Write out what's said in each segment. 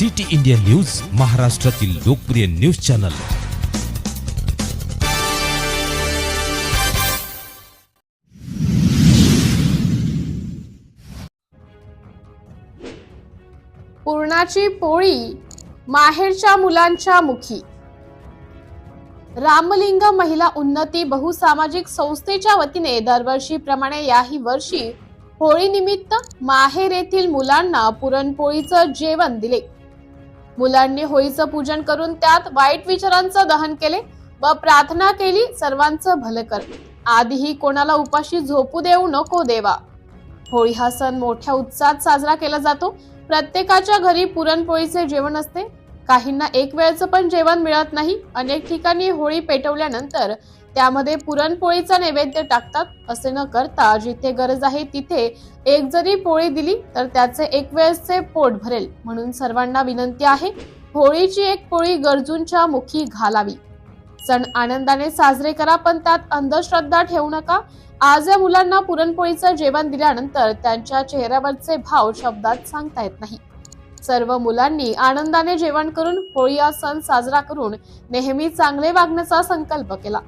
City India news, महाराष्ट्रातील लोकप्रिय news channel. पुरणाची पोळी माहेरच्या मुलांच्या मुखी। रामलिंग महिला उन्नती बहुसामाजिक संस्थेच्या वतीने दरवर्षीप्रमाणे याही वर्षी होळी निमित्त माहेर येथील मुलांना पुरणपोळीचं जेवण दिले। मुलांनी होळीचं पूजन करून त्यात वाईट विचारांचं दहन केले व प्रार्थना केली, सर्वांचं भलं कर, आधीही कोणाला उपाशी झोपू देऊ नको देवा। होळी हा सण मोठ्या उत्साहात साजरा केला जातो। प्रत्येकाच्या घरी पुरणपोळीचे जेवण असते। काहींना एक वेळचं पण जेवण मिळत नाही। अनेक ठिकाणी होळी पेटवल्यानंतर त्यामध्ये पुरणपोळीचा नैवेद्य टाकतात। असे न करता जिथे गरज आहे तिथे एक जरी पोळी दिली तर त्याचे एक वेळचे पोट भरेल। म्हणून सर्वांना विनंती आहे, होळीची एक पोळी गरजूंच्या मुखी घालावी। सण आनंदाने साजरे करा, पण त्यात अंधश्रद्धा ठेवू नका। आज या मुलांना पुरणपोळीचं जेवण दिल्यानंतर त्यांच्या चेहऱ्यावरचे भाव शब्दात सांगता येत नाही। सर्व मुलांनी आनंदाने जेवण करून होळी हा सण साजरा करून नेहमी चांगले वागण्याचा संकल्प केला।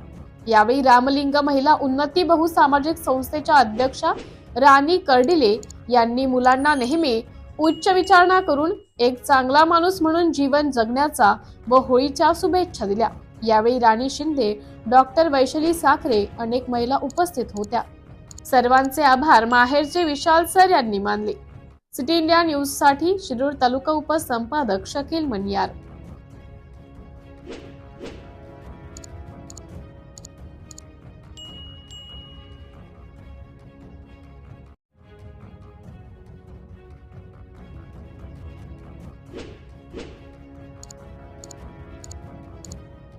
यावेळी रामलिंग महिला उन्नती बहुसामाजिक संस्थेच्या अध्यक्षा राणी कर्डिले यांनी मुलांना नेहमी उच्च विचारणा करून एक चांगला माणूस म्हणून जीवन जगण्याचा व होळीच्या शुभेच्छा दिल्या। यावेळी राणी शिंदे, डॉक्टर वैशाली साखरे, अनेक महिला उपस्थित होत्या। सर्वांचे आभार माहेरचे विशाल सर यांनी मानले। सिटी इंडिया न्यूज साठी शिरूर तालुका उपसंपादक शकील मनियार।